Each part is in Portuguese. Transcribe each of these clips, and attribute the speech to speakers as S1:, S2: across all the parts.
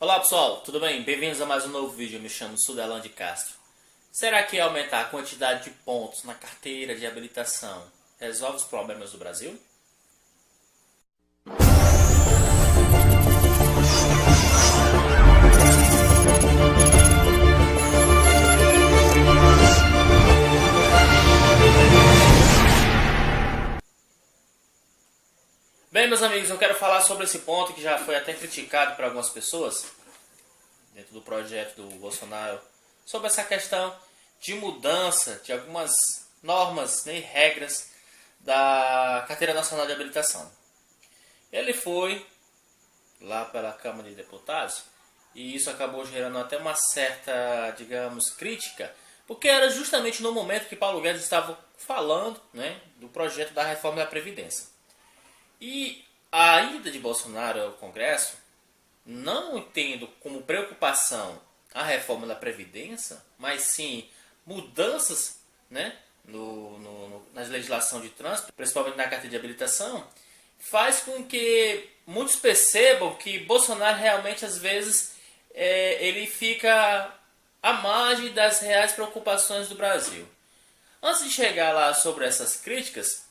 S1: Olá pessoal, tudo bem? Bem-vindos a mais um novo vídeo. Eu me chamo Sudelão de Castro. Será que aumentar a quantidade de pontos na carteira de habilitação resolve os problemas do Brasil? Bem, meus amigos, eu quero falar sobre esse ponto que já foi até criticado por algumas pessoas dentro do projeto do Bolsonaro, sobre essa questão de mudança de algumas normas e regras da Carteira Nacional de Habilitação. Ele foi lá pela Câmara de Deputados e isso acabou gerando até uma certa, digamos, crítica, porque era justamente no momento que Paulo Guedes estava falando, né, do projeto da reforma da Previdência. E a ida de Bolsonaro ao Congresso, não tendo como preocupação a reforma da Previdência, mas sim mudanças, né, na legislação de trânsito, principalmente na carteira de habilitação, faz com que muitos percebam que Bolsonaro realmente às vezes ele fica à margem das reais preocupações do Brasil. Antes de chegar lá sobre essas críticas,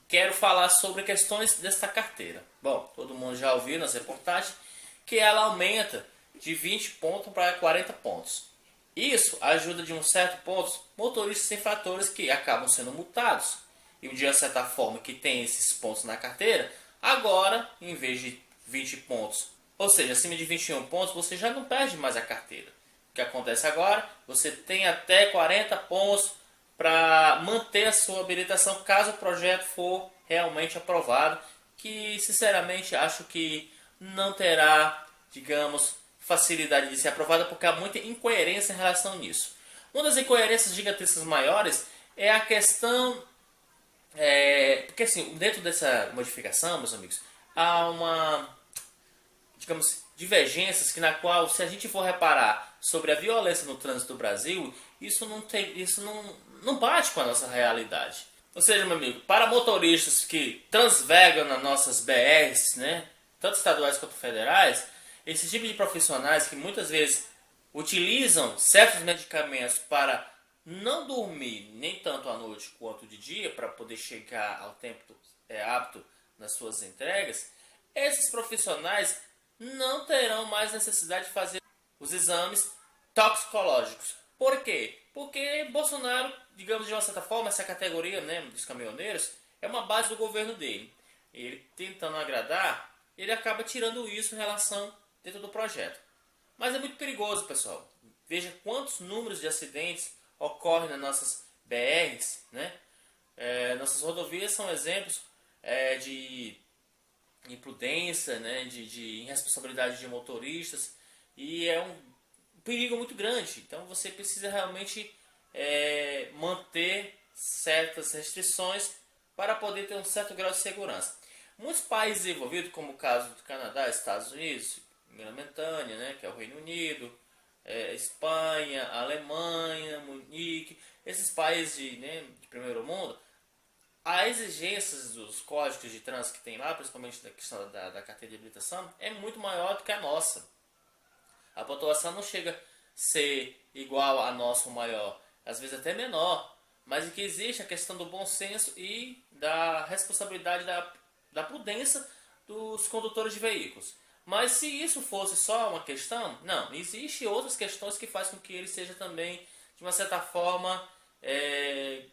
S1: quero falar sobre questões desta carteira. Bom, todo mundo já ouviu nas reportagens que ela aumenta de 20 pontos para 40 pontos. Isso ajuda de um certo ponto motoristas infratores que acabam sendo multados. E de uma certa forma que tem esses pontos na carteira, agora, em vez de 20 pontos, ou seja, acima de 21 pontos, você já não perde mais a carteira. O que acontece agora? Você tem até 40 pontos para manter a sua habilitação caso o projeto for realmente aprovado, que sinceramente acho que não terá, digamos, facilidade de ser aprovada porque há muita incoerência em relação nisso. Uma das incoerências gigantescas maiores é a questão, porque assim, dentro dessa modificação, meus amigos, há uma, digamos, divergências que na qual, se a gente for reparar sobre a violência no trânsito do Brasil, isso não bate com a nossa realidade. Ou seja, meu amigo, para motoristas que transvegam nas nossas BRs, né, tanto estaduais quanto federais, esse tipo de profissionais que muitas vezes utilizam certos medicamentos para não dormir nem tanto à noite quanto de dia, para poder chegar ao tempo apto nas suas entregas, esses profissionais não terão mais necessidade de fazer os exames toxicológicos. Por quê? Porque Bolsonaro, digamos de uma certa forma, essa categoria, né, dos caminhoneiros, é uma base do governo dele. Ele tentando agradar, ele acaba tirando isso em relação dentro do projeto. Mas é muito perigoso, pessoal. Veja quantos números de acidentes ocorrem nas nossas BRs, né? Nossas rodovias são exemplos de imprudência, né? de irresponsabilidade de motoristas, e é um perigo muito grande. Então você precisa realmente manter certas restrições para poder ter um certo grau de segurança. Muitos países envolvidos, como o caso do Canadá, Estados Unidos, Grã-Bretanha, né, que é o Reino Unido, Espanha, Alemanha, Munique, esses países de primeiro mundo, as exigências dos códigos de trânsito que tem lá, principalmente na questão da carteira de habilitação, é muito maior do que a nossa. A pontuação não chega a ser igual à nossa ou maior, às vezes até menor, mas que existe a questão do bom senso e da responsabilidade da prudência dos condutores de veículos. Mas se isso fosse só uma questão, não, existe outras questões que fazem com que ele seja também, de uma certa forma,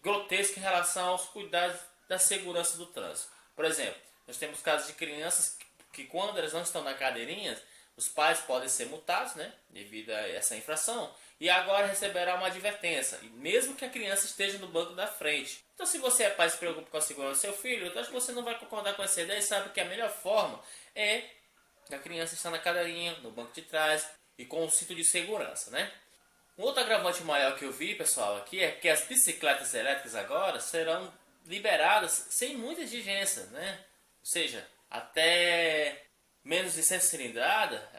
S1: grotesco em relação aos cuidados da segurança do trânsito. Por exemplo, nós temos casos de crianças que quando elas não estão na cadeirinha, os pais podem ser multados, né, devido a essa infração, e agora receberá uma advertência, mesmo que a criança esteja no banco da frente. Então, se você é pai e se preocupa com a segurança do seu filho, eu acho que você não vai concordar com essa ideia e sabe que a melhor forma é a criança estar na cadeirinha, no banco de trás e com um cinto de segurança, né? Um outro agravante maior que eu vi, pessoal, aqui é que as bicicletas elétricas agora serão liberadas sem muita exigência, né? Ou seja, até menos de 100 cilindrada,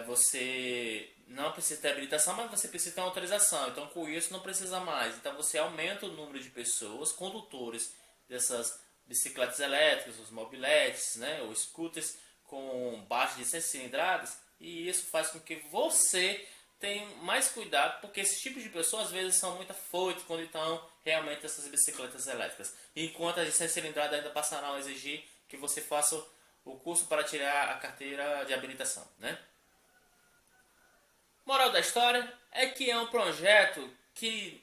S1: você não precisa ter habilitação, mas você precisa ter uma autorização. Então, com isso, não precisa mais. Então, você aumenta o número de pessoas, condutores dessas bicicletas elétricas, os mobiletes, né, ou scooters com baixo de 100 cilindradas, E isso faz com que você tenha mais cuidado, porque esse tipo de pessoas às vezes são muito afoitos quando estão realmente essas bicicletas elétricas. Enquanto as de 100 cilindradas ainda passarão a exigir que você faça o curso para tirar a carteira de habilitação, né? Moral da história é que é um projeto que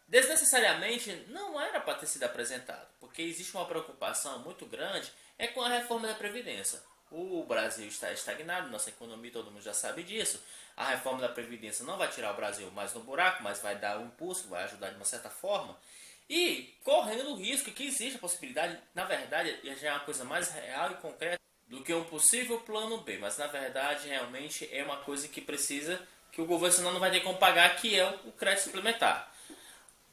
S1: desnecessariamente não era para ter sido apresentado, porque existe uma preocupação muito grande com a reforma da Previdência. O Brasil está estagnado, nossa economia, todo mundo já sabe disso. A reforma da Previdência não vai tirar o Brasil mais no buraco, mas vai dar um impulso, vai ajudar de uma certa forma. E correndo o risco que existe a possibilidade, na verdade, já é uma coisa mais real e concreta do que um possível plano B. Mas na verdade, realmente é uma coisa que precisa, que o governo senão não vai ter como pagar, que é o crédito suplementar.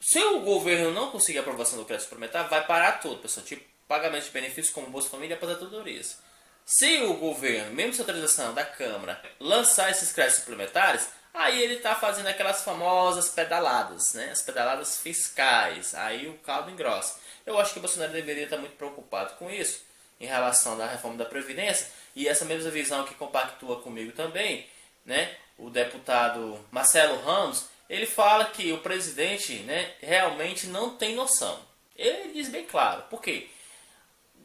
S1: Se o governo não conseguir a aprovação do crédito suplementar, vai parar tudo, pessoal. Tipo, pagamento de benefícios como Bolsa Família e aposentadorias. Se o governo, mesmo sem autorização da Câmara, lançar esses créditos suplementares, aí ele está fazendo aquelas famosas pedaladas, né? As pedaladas fiscais. Aí o caldo engrossa. Eu acho que o Bolsonaro deveria estar muito preocupado com isso, em relação à reforma da Previdência. E essa mesma visão que compactua comigo também, né? O deputado Marcelo Ramos, ele fala que o presidente, né, realmente não tem noção. Ele diz bem claro. Por quê?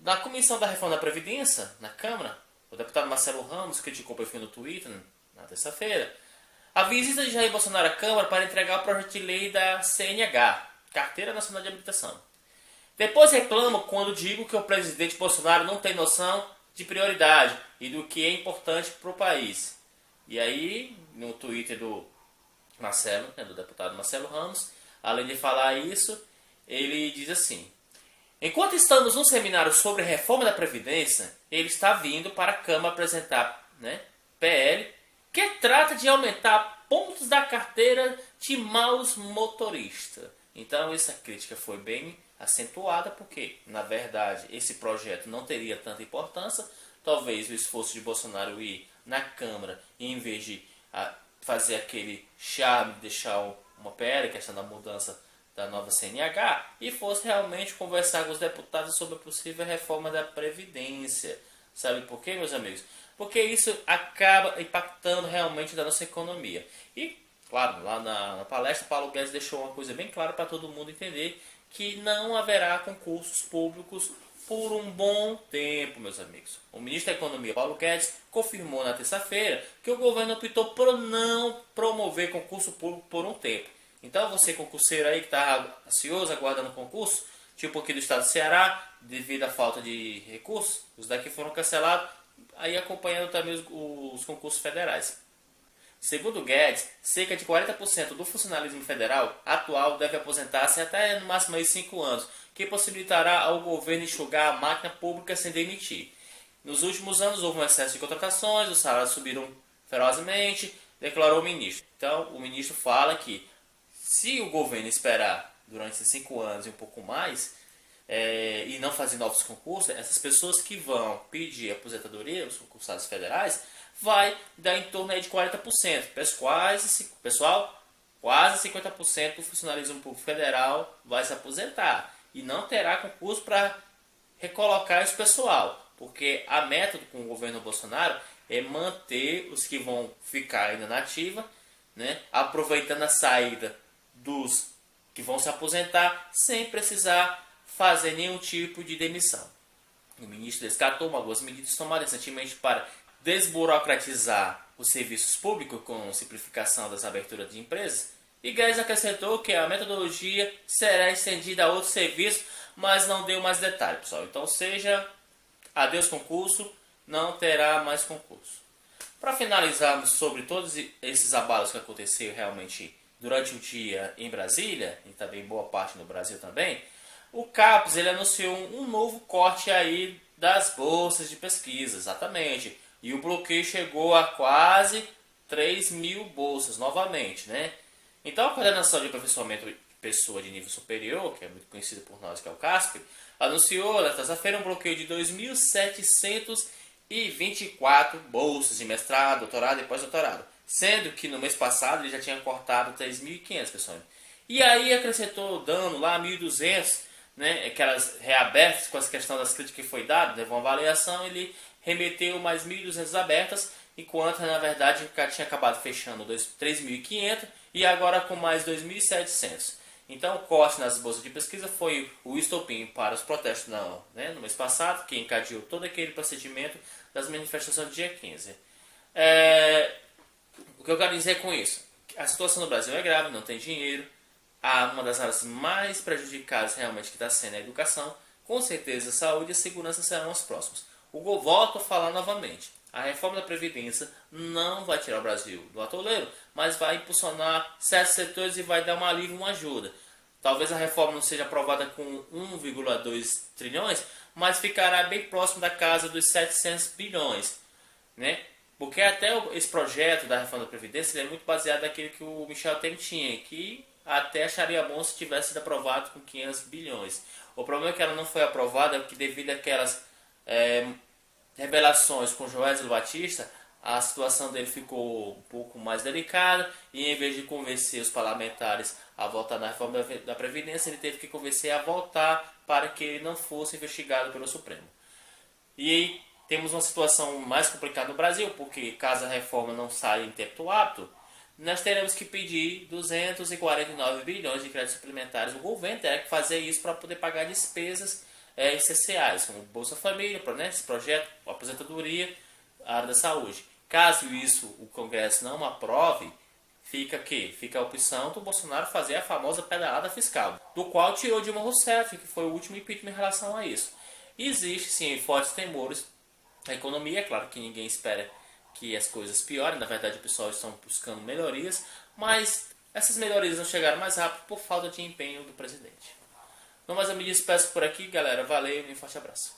S1: Na comissão da reforma da Previdência, na Câmara, o deputado Marcelo Ramos criticou o perfil no Twitter, na terça-feira, a visita de Jair Bolsonaro à Câmara para entregar o projeto de lei da CNH, Carteira Nacional de Habilitação. Depois reclama quando digo que o presidente Bolsonaro não tem noção de prioridade e do que é importante para o país. E aí, no Twitter do Marcelo, né, do deputado Marcelo Ramos, além de falar isso, ele diz assim: enquanto estamos num seminário sobre reforma da Previdência, ele está vindo para a Câmara apresentar, né, PL, que trata de aumentar pontos da carteira de maus motoristas. Então essa crítica foi bem acentuada, porque, na verdade, esse projeto não teria tanta importância. Talvez o esforço de Bolsonaro ir na Câmara, em vez de fazer aquele charme de deixar uma PL, questão da mudança da nova CNH, e fosse realmente conversar com os deputados sobre a possível reforma da Previdência. Sabe por quê, meus amigos? Porque isso acaba impactando realmente da nossa economia. E, claro, lá na palestra, Paulo Guedes deixou uma coisa bem clara para todo mundo entender, que não haverá concursos públicos por um bom tempo, meus amigos. O ministro da Economia, Paulo Guedes, confirmou na terça-feira que o governo optou por não promover concurso público por um tempo. Então, você concurseiro aí que está ansioso, aguardando concurso, tipo aqui do estado do Ceará, devido à falta de recursos, os daqui foram cancelados, aí acompanhando também os concursos federais. Segundo Guedes, cerca de 40% do funcionalismo federal atual deve aposentar-se até no máximo aí 5 anos, que possibilitará ao governo enxugar a máquina pública sem demitir. Nos últimos anos houve um excesso de contratações, os salários subiram ferozmente, declarou o ministro. Então, o ministro fala que se o governo esperar durante esses 5 anos e um pouco mais, e não fazer novos concursos, essas pessoas que vão pedir aposentadoria, os concursados federais, vai dar em torno aí de 40%. Pessoal, quase 50% do funcionalismo público federal vai se aposentar. E não terá concurso para recolocar esse pessoal. Porque a meta com o governo Bolsonaro é manter os que vão ficar ainda na ativa, né, aproveitando a saída dos que vão se aposentar sem precisar fazer nenhum tipo de demissão. O ministro descartou algumas medidas tomadas recentemente para desburocratizar os serviços públicos com simplificação das aberturas de empresas. E Guedes acrescentou que a metodologia será estendida a outros serviços, mas não deu mais detalhes, pessoal. Então, seja adeus concurso, não terá mais concurso. Para finalizarmos sobre todos esses abalos que aconteceram realmente durante o dia em Brasília, e também boa parte no Brasil também, o CAPES ele anunciou um novo corte aí das bolsas de pesquisa, exatamente. E o bloqueio chegou a quase 3 mil bolsas novamente, né? Então a Coordenação de Aperfeiçoamento de Pessoa de Nível Superior, que é muito conhecida por nós, que é o CASP, anunciou na terça-feira um bloqueio de 2.724 bolsas de mestrado, doutorado e pós-doutorado. Sendo que no mês passado ele já tinha cortado 3.500, pessoal. E aí acrescentou dando lá 1.200, né, aquelas reabertas com a questão das críticas que foi dada, levou uma avaliação, ele remeteu mais 1.200 abertas, enquanto na verdade tinha acabado fechando 3.500 e agora com mais 2.700. Então o corte nas bolsas de pesquisa foi o estopim para os protestos no mês passado, que encadeou todo aquele procedimento das manifestações do dia 15. O que eu quero dizer com isso? A situação no Brasil é grave, não tem dinheiro. Uma das áreas mais prejudicadas realmente que está sendo a educação. Com certeza a saúde e a segurança serão os próximos. Volto a falar novamente. A reforma da Previdência não vai tirar o Brasil do atoleiro, mas vai impulsionar certos setores e vai dar um alívio, uma ajuda. Talvez a reforma não seja aprovada com 1,2 trilhões, mas ficará bem próximo da casa dos 700 bilhões. Né? Porque até esse projeto da reforma da Previdência é muito baseado naquilo que o Michel Temer tinha, que até acharia bom se tivesse sido aprovado com 500 bilhões. O problema é que ela não foi aprovada porque devido àquelas revelações com Joesley Batista, a situação dele ficou um pouco mais delicada e em vez de convencer os parlamentares a votar na reforma da Previdência, ele teve que convencer a votar para que ele não fosse investigado pelo Supremo. E aí temos uma situação mais complicada no Brasil, porque caso a reforma não saia em tempo hábil, nós teremos que pedir 249 bilhões de créditos suplementares. O governo terá que fazer isso para poder pagar despesas essenciais, como Bolsa Família, esse projeto, a aposentadoria, a área da saúde. Caso isso o Congresso não aprove, fica a opção do Bolsonaro fazer a famosa pedalada fiscal, do qual tirou Dilma Rousseff, que foi o último impeachment em relação a isso. Existe sim fortes temores na economia, é claro que ninguém espera que as coisas piorem, na verdade o pessoal está buscando melhorias, mas essas melhorias não chegaram mais rápido por falta de empenho do presidente. Então, mas eu me despeço por aqui, galera. Valeu e um forte abraço.